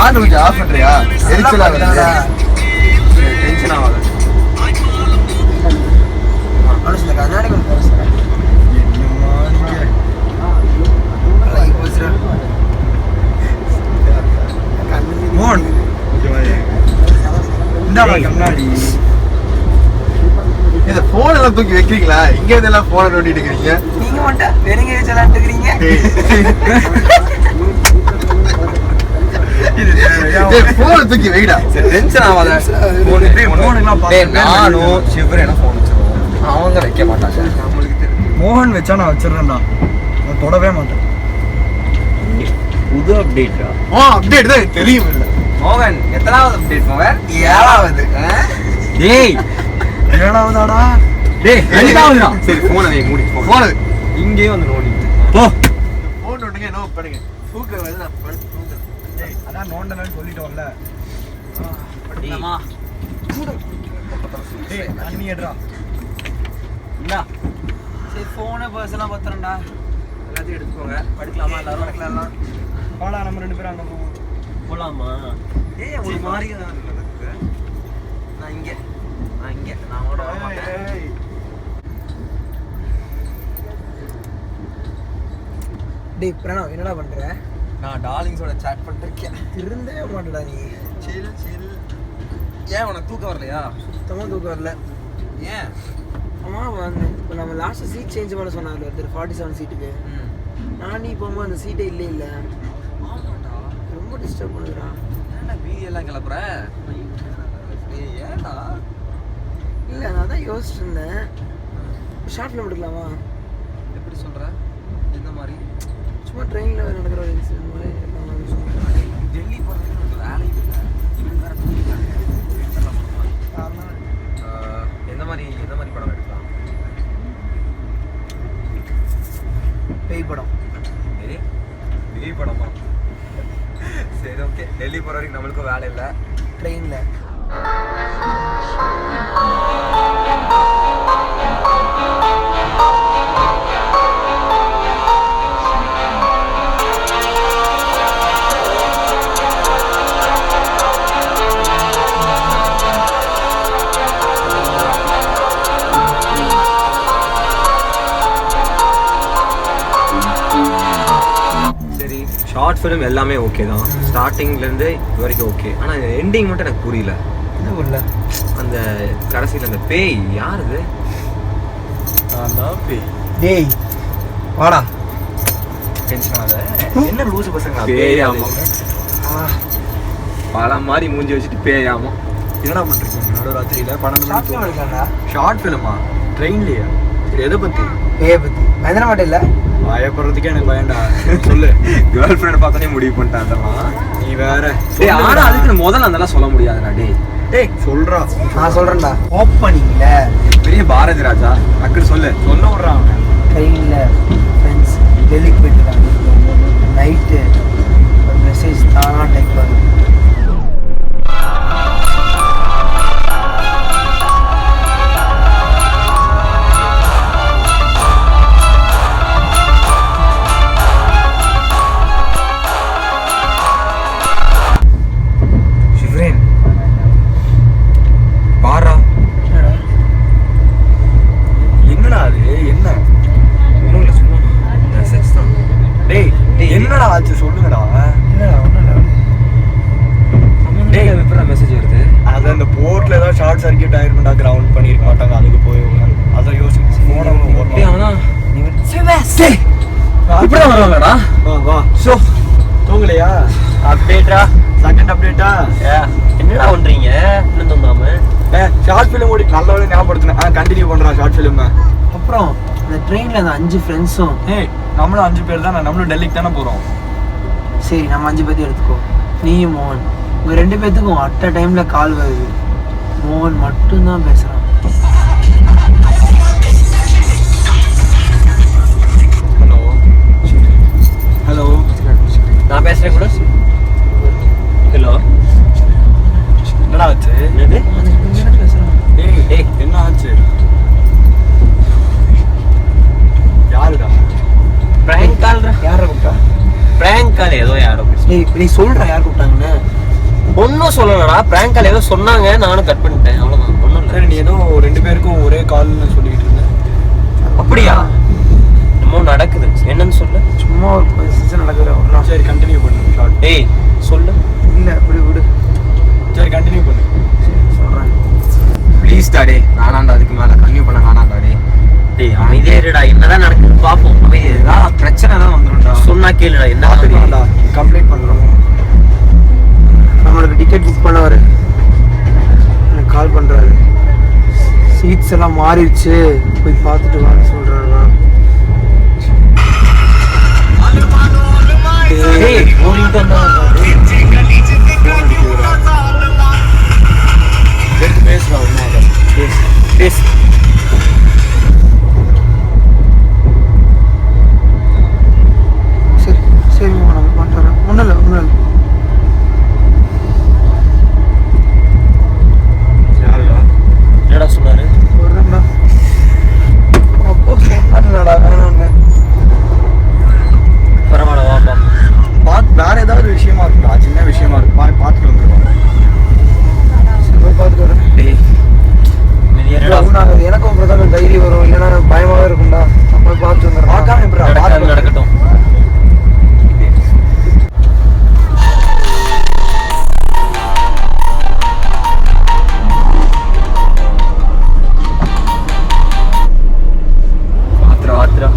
Horn கொஞ்சம் of பண்றியா? எரிச்சலா வருது. டென்ஷன் ஆகாத. மனுஷன் கண்ணாடி கொஞ்சம் பேசுறேன். இந்த போன் எல்லாம் தூக்கி வைக்கிறீங்களா? இங்க இதெல்லாம் போனை நோண்டிட்டு இருக்கீங்க. நீங்க மட்டும் வெறுங்க வச்சலாம் இருக்கிறீங்க. போனை தூக்கி வைடா. டென்ஷன் ஆகாத. நானும் சிவரேனா போன் வச்சிருவோம். அவங்க வைக்க மாட்டாங்க. நம்மளுக்கு தெரியும். மோகன் வச்சா நான் வச்சிடறேன்டா. நான் தொடவே மாட்டேன். புது அப்டேட்டா? அப்டேட் தான் தெரியும். இல்ல மோகன் எத்தனாவது அப்டேட் மோகன்? 7வது. டேய் 7வதாடா? டேய் 2வதுடா. சரி போனை வை மூடி போ. போன் இங்கேயே வந்து நோண்டிட்டு போ. போன் நோண்டுங்க என்ன பண்ணுங்க. தூக்க வந்து நான் படுத்து தூங்குறேன். டேய் அதான் நோண்டலன்னு சொல்லிட்டோம்ல. படிக்கலாமா? டேய் தண்ணி ஏடுறா. இந்தா சரி போனை பர்சலாம் பத்திரம்டா. எல்லாத்தையும் எடுத்துக்கோங்க. படிக்கலாமா? எல்லாரும் படிக்கலாம். வாடா நம்ம 2 பேரும் அங்க போவோம். போலாமா? ஏய் ஒரு மாதிரி தான் நடக்குது. நான் இங்க நான் ஓட வர மாட்டேன். டேய் பிரணவ் என்னடா பண்ற? நான் டார்லிங்ஸோட chat பண்ணிட்டு இருக்கேன். இருந்தே மாட்டடா நீ. சில் ஏன் உனக்கு தூக்கம் வரலையா? சுத்தமா தூக்கம் வரல. ஏன்? ஆமா இப்போ நம்ம லாஸ்ட் சீட் சேஞ்ச் பண்ண சொன்னார்ல ஒருத்தர் 47 சீட்டுக்கு. நான் நீ போகும்போது அந்த சீட்டே இல்லை. ஆமாடா. ரொம்ப டிஸ்டர்ப் பண்ணுறா. ஏன்டா எல்லாம் கிளப்புற? ஏன்டா? இல்லை நான் தான் யோசிச்சுட்டு இருந்தேன். ஷார்ட் ஃபிலிம் எடுக்கலாமா? எப்படி சொல்ற? எந்த மாதிரி? சும்மா ட்ரெயினில் நடக்கிற ஒரு இன்சிடென்ட் மாதிரி டெல்லி போகிறதுக்கு எனக்கு வேலை இல்லை. இவங்க வேறு எந்த மாதிரி படம் எடுக்கலாம்? பேய் படம். பேய் படமா? சரி ஓகே. டெல்லி போகிற வரைக்கும் நம்மளுக்கும் வேலை இல்லை. ட்ரெயினில் ஷார்ட் ஃபிலிம் எல்லாமே ஓகே தான். ஸ்டார்டிங்லேருந்து இது வரைக்கும் ஓகே. ஆனால் எண்டிங் மட்டும் எனக்கு புரியல. என்ன பண்ணல? அந்த கடைசியில் அந்த பேய் யார் இது? பேய். டேய் வாடா. டென்ஷன் ஆகாத. என்ன லூசு பசங்க? பேயாமா? பழம் மாதிரி மூஞ்சி வச்சுட்டு பேயாமா? என்னடா பண்றீங்க நடுராத்திரியில 12 ஷார்ட் ஃபிலிம் மணிக்கு? எடுக்கலாம்டா. ஷார்ட் ஃபிலிமா? ட்ரெயின்லயா? சரி எதை பத்தி? பேயை பற்றி பயந்துட மாட்டேல்ல? பயப்படுறதுக்கே எனக்கு பயம்டா. சொல்லு. கேர்ள் ஃப்ரெண்ட் பார்த்தோன்னே முடிவு பண்ணிட்டேன் அதெல்லாம். நீ வேற. டேய் ஆனா அதுக்கு முதல்ல அதெல்லாம் சொல்ல முடியாதுடா. டேய் சொல்றா. நான் சொல்கிறேன்டா. ஓப்பனிங்கில் பெரிய பாரதி ராஜா டக்குன்னு சொல்லு. சொல்ல விட்றான் அவன். ட்ரெயினில் ஃப்ரெண்ட்ஸ் டெல்லிக்கு போயிட்டுருக்காங்க. நைட்டு ஒரு மெசேஜ் தானாக டைப் ஆகுது. என்னடா அது? என்ன ஒன்றும் இல்லை சும்மா மெசேஜ் தான். டேய் என்னடா ஆச்சு சொல்லுங்கடா. என்னடா ஒன்றும் டேய் எப்படா மெசேஜ் வருது? அது அந்த போர்ட்ல ஏதாவது ஷார்ட் சர்க்கியூட் ஆயிருக்கும்டா. கிரவுண்ட் பண்ணிருக்க மாட்டாங்க. அதுக்கு போய் அதை யோசிச்சு போன ஆனா இப்படிதான் வருவாங்கடா. வா ஷோ தூங்கலையா? அப்டேட்டா? செகண்ட் அப்டேட்டா? என்னடா பண்றீங்க இன்னும் தூங்காம? ஷார்ட் ஃபிலிம் ஓடி நல்ல வேலை ஞாபகப்படுத்தினேன். கண்டினியூ பண்றா ஷார்ட் ஃபிலிம். அப்புறம் இந்த ட்ரெயினில் அந்த 5 ஃப்ரெண்ட்ஸும். நம்மளும் 5 பேர் தான். நம்மளும் டெல்லிக்கு தானே போறோம். சரி நம்ம 5 பேர்த்தையும் எடுத்துக்கோ. நீயும் மோகன் உங்கள் 2 பேர்த்துக்கும் அட் அ டைமில் கால் வருது. மோகன் மட்டும்தான் பேசுகிறான். ஹலோ ஹலோ நான் பேசுறேன் கூட. ஹலோ என்னடா ஆச்சு? என்னது? டேய் என்ன ஆச்சு? யாருடா? Prank call. யாரை கூப்பிட்டா? பிராங்க் கால் ஏதோ யாரோ. நீ சொல்கிறா யார் கூப்பிட்டாங்கன்னு. ஒன்னும் சொல்லலடா, பிராங்க் கால் ஏதோ சொன்னாங்க, நானும் கட் பண்ணிட்டேன், அவ்வளவுதான். ஒண்ணும் இல்ல. சரி, நீ ஏதோ 2 பேருக்கும் ஒரே கால்னு சொல்லிட்டு இருந்த. அப்படியா? என்னமோ நடக்குது, என்னன்னு சொல்லு. சும்மா ஒரு பொசிஷன் நடக்குற. சரி, கண்டினியூ பண்ணு ஷார்ட். ஏய் சொல்லு. இல்ல விடு விடு. சரி, கண்டினியூ பண்ணு. சொல்றேன். ப்ளீஸ் டாடே, வேணாண்டா, அதுக்கு மேல கன்டினியூ பண்ண வேணாம் டாடே. டேய் அமைதியா இருடா, என்னதான் நடக்குது பாப்போம். அமைதியா இருடா, பிரச்சனை தான் வந்துடும்டா. சொன்னா கேளுடா, என்ன பாத்துக்கலாம்டா, கம்ப்ளீட் பண்றோம். நம்மளுக்கு டிக்கெட் புக் பண்ணவர் எனக்கு கால் பண்றாரு. சீட்ஸ் எல்லாம் மாறிடுச்சு, போய் பார்த்துட்டு வான்னு சொல்றாருடா. டேய் ஓடிட்டு வந்தா பேசுறா, பேசு. சரி சரி நம்ம மாட்டாரன். ஒன்றும் இல்லை ஒன்றும் இல்லை. என்னடா சொன்னாரு? வருதுடா. அப்போ சொன்னாருடா வேணும்னு. பரவாயில்ல வாப்பா. வேற ஏதாவது விஷயமா இருக்குடா, சின்ன விஷயமா இருக்கு, பார்த்துட்டு வந்துருவோம். சரி போய் பார்த்துட்டு வரேன். டேய் அமைதியா இருடா. எனக்கும் அப்புறம் தான் டைரி வரும், இல்லைன்னா பயமாவே இருக்கும்டா. போய் பார்த்து வந்துடுறேன். பார்க்காம எப்படி நடக்கட்டும். ஆத்திரா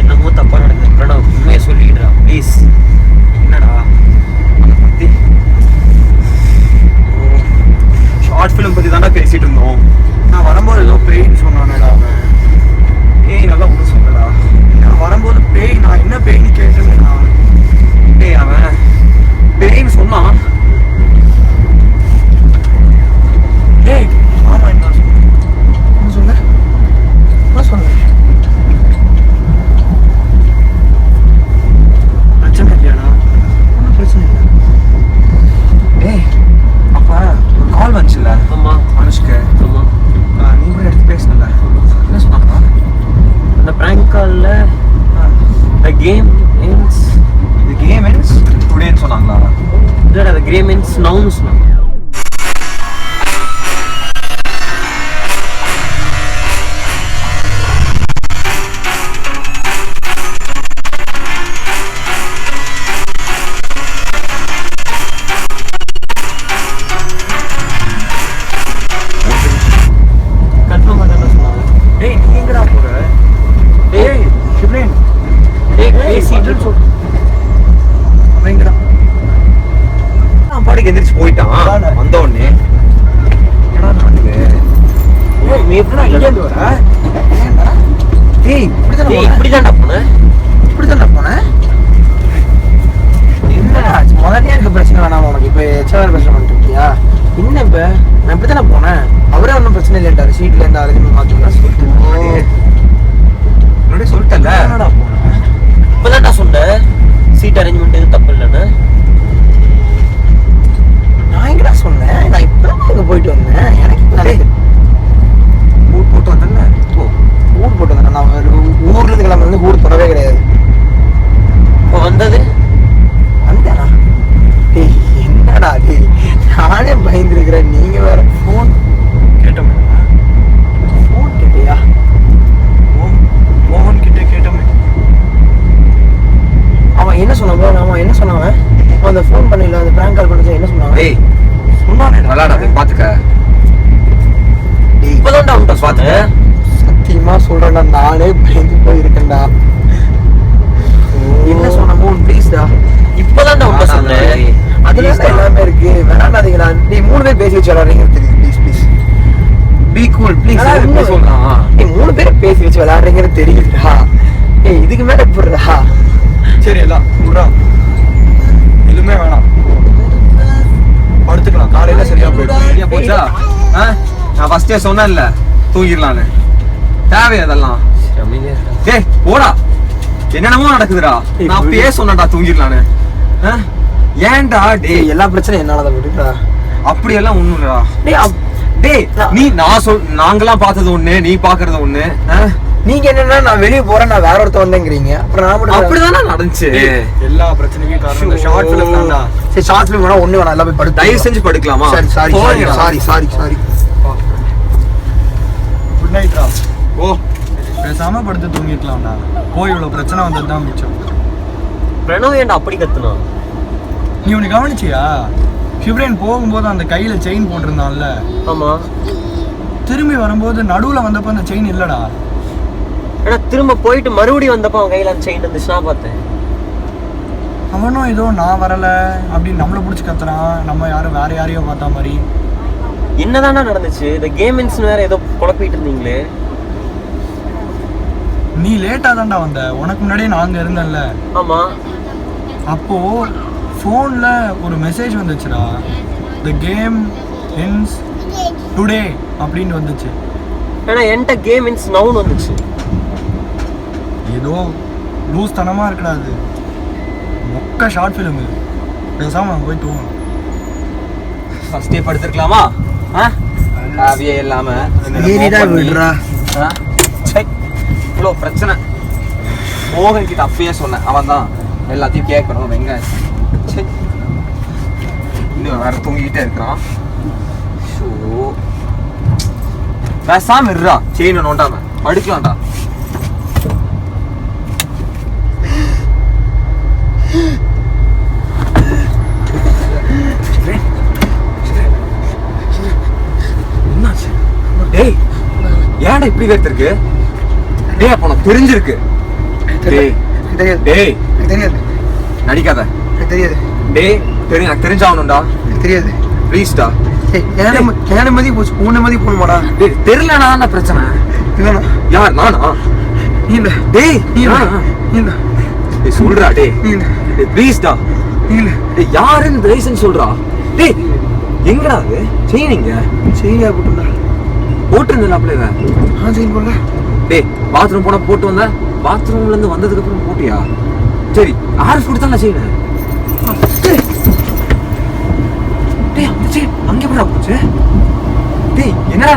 என்னமோ தப்பா நடக்குது. பிரணவ் உண்மையை சொல்லிடுறா ப்ளீஸ். என்னடா அதை பத்தி? ஷார்ட் ஃபிலிம் பத்தி தானே பேசிட்டு இருந்தோம். நான் வரும்போது ஏதோ பேய்ன்னு சொன்னானேடா அவன். ஏய் நல்லா ஒன்றும் சொல்லடா. நான் வரும்போது பேய், நான் என்ன பேய்ன்னு கேட்டேன்டா. டேய் அவன் பேய்ன்னு சொன்னான். டேய் ஆமா, என்ன என்ன சொல்ல? என்ன சொல்ல? பிரச்சனை இல்லையாடா? ஒன்றும் பிரச்சனை இல்லை. டேய் அப்ப ஒரு கால் வந்துச்சுல்ல ஆமா மனுஷ்க்கு, ஆமா. நீ கூட எடுத்து பேசினல, என்ன சொன்னாங்க? அந்த பிராங்க் கால்ல the game ends The game ends டுடேன்னு சொன்னாங்களா? இல்லடா, the game ends nowன்னு சொன்னாங்க. கன்ஃபார்மா தானே சொன்னாங்க. டேய் நீ எங்கடா போற? டேய் ஷிப்ரேன், டேய் பேசிட்டு சொல். அவன் எங்கடா? அவன் பாட்டுக்கு எந்திரிச்சு போயிட்டான். வந்த உடனே என்னடா நடக்குது? ஏய் நீ எப்படா இங்க இருந்து வர? டேய் இப்படிதானே டேய் போனேன்? இப்படிதான்டா போனேன். இப்படிதானே போனேன்? என்னடா முதல்ல இருக்க பிரச்சனை வேணாம் உனக்கு. இப்போ எச்ஆர் பிரச்சனை பண்ணிட்டு இருக்கியா? என்ன இப்போ நான் இப்படிதானே போனேன். அவரே ஒன்றும் பிரச்சனை இல்லைட்டாரு. சீட்ல இருந்து அரேஞ்ச் மாற்றிக்கலாம் சொல்லிட்டு முன்னாடியே சொல்லிட்டல. என்னடா போனேன்? இப்பதான்டா சொன்னேன் சீட் அரேஞ்ச்மெண்ட் எதுவும் தப்பு இல்லைன்னு. நான் எங்கடா சொன்னேன்? நான் இப்பதான் அங்கே போயிட்டு வந்தேன். எனக்கு டேய், ஊர் போட்டு வந்தல. ஊர் போட்டு வந்தேன். நான் ஊர்ல இருந்து கிளம்ப வந்து ஊர் தொடவே கிடையாது. இப்போ வந்தது வந்தேனா? டேய் என்னடா டேய், நானே பயந்துருக்கிறேன். நீங்க வேற ஃபோன் கேட்டோமே, ஃபோன் கேட்டியா? மோகன் கிட்ட கேட்டோமே. அவன் என்ன சொன்னான்? அவன் என்ன சொன்னான்? அவன் அந்த ஃபோன் பண்ணல, அந்த பிராங்க் கால் பண்ணி என்ன சொன்னான்? டேய் சொன்னானே விளாடாத, பாத்துக்க. டேய் இப்பதான்டா உன்ட்ட சொன்னேன். சத்தியமா சொல்றேன்டா, நானே பயந்து போயிருக்கேன்டா. என்ன சொன்ன மோன் ப்ளீஸ்டா? இப்பதான்டா உன்ட்ட சொன்னேன். அதுல எல்லாமே இருக்கு. வேணாடாதீங்களா? நீ 3 பேர் பேசி வச்சு விளையாடுறீங்கன்னு தெரியுது. Please please be cool please. அதான் என்ன சொல்றான்? நீ 3 பேர் பேசி வச்சு விளையாடுறீங்கன்னு தெரியுதுடா. ஏய் இதுக்கு மேல எப்படிடா? சரி எல்லாம் விட்றா, எதுவுமே வேணாம், படுத்துக்கலாம். காலையில சரியா போயிடும். சரியா போச்சா? நான் ஃபர்ஸ்டே சொன்னேன்ல தூங்கிடலான்னு. தேவை அதெல்லாம். அமைதியா இருடா. டேய் போடா. என்னென்னமோ நடக்குதுடா. நான் அப்பயே சொன்னேன்டா தூங்கிடலான்னு. ஏன்டா டேய்? எல்லா பிரச்சனையும் என்னாலதான் விடுடா. அப்படியெல்லாம் ஒண்ணும் இல்லடா. டேய் நீ நாங்கெல்லாம் பார்த்தது ஒண்ணு, நீ பாக்குறது ஒண்ணு. நீங்க என்னன்னா நான் வெளிய போறேன், நான் வேற ஒருத்த வந்தேங்கிறீங்க. அப்புறம் நான் மட்டும் அப்படிதானே நடந்துச்சு. எல்லா பிரச்சனைக்கும் காரணம் இந்த ஷார்ட் ஃபிலிம் தான்டா. சரி ஷார்ட் ஃபிலிம் வேணா ஒண்ணு வேணா, எல்லாம் போய் படுத்து தயவு செஞ்சு படுக்கலாமா? சரி sorry sorry sorry sorry. Good நைட்ரா. ஓ பேசாம படுத்து தூங்கிக்கலாம்டா. போய் இவ்வளவு பிரச்சனை வந்தது தான் மிச்சம். பிரணவ் ஏன்டா அப்படி கத்துனான்? நீ ஒன்று கவனிச்சியா? ஷிப்ரேன் போகும்போது அந்த கையில செயின் போட்டிருந்தான்ல, ஆமா. திரும்பி வரும்போது நடுவுல வந்தப்ப அந்த செயின் இல்லடா. ஏன்னா திரும்ப போயிட்டு மறுபடியும் வந்தப்ப அவன் கையில அந்த செயின் இருந்துச்சுன்னா பார்த்தேன். அவனும் ஏதோ நான் வரல அப்படின்னு நம்மளை பிடிச்சி கத்துறான். நம்ம யாரும் வேற யாரையோ பார்த்தா மாதிரி. என்னதானா நடந்துச்சு? இந்த கேமிங்ஸ் வேற ஏதோ குழப்பிட்டு இருந்தீங்களே. நீ லேட்டா தான்டா வந்த, உனக்கு முன்னாடியே நான் அங்க இருந்தேன்ல. ஆமா. அப்போ ஃபோன்ல ஒரு மெசேஜ் வந்துச்சுடா. த கேம் ends டுடே அப்படின்னு வந்துச்சு. ஏன்னா என்கிட்ட கேமிங்ஸ் நவுன் வந்துச்சு. ஏதோ லூஸ் தனமா இருக்கடாது. மொக்க ஷார்ட் ஃபிலிம். பேசாம நம்ம போய் தூங்கணும். ஃபர்ஸ்டே படுத்துக்கலாமா? காவியே இல்லாம ஏறிடா விடுறா. இவ்வளோ பிரச்சனை. மோகன் கிட்ட அப்பயே சொன்னேன், அவன் தான் எல்லாத்தையும் கேட்கணும். வெங்காயம் இன்னும் வேற தூங்கிக்கிட்டே இருக்கிறான். ஷோ பேசாம இருறா. செயின் நோண்டாம படுக்கலாம்டா. என்னாச்சு? டேய் ஏன்டா இப்படி வேர்த்திருக்கு? டேய் அப்ப உனக்கு தெரிஞ்சிருக்கு. டேய் தெரியாது டேய் தெரியாது நடிக்காத. தெரியாது டேய் தெரியும், எனக்கு தெரிஞ்சாகணும்டா. தெரியாது ப்ளீஸ்டா. ஏன் மதி போச்சு, உன்னை மதி போகணுமாடா? டேய் தெரியலனா என்ன பிரச்சனை? இல்லண்ணா யார் நானா? இல்ல டேய் இல்ல இல்ல டேய் சொல்றா. டேய் இல்ல டேய் ப்ளீஸ்டா. இல்ல டேய் யாருன்னு லைசன்ஸ் சொல்றா. டேய் எங்கடா அது செய்யறீங்க? செய்யா போட்டுடா. போட்டுருந்தேன் அப்படியே. செயின் போடல. டேய் பாத்ரூம் போனா போட்டு வந்த, பாத்ரூம்ல இருந்து வந்ததுக்கு அப்புறம் போட்டியா? சரி ஆர்எஸ் கொடுத்தா நான் செய்யணும். டேய் அந்த செயின் அங்கே போடா போச்சு. டேய் என்னடா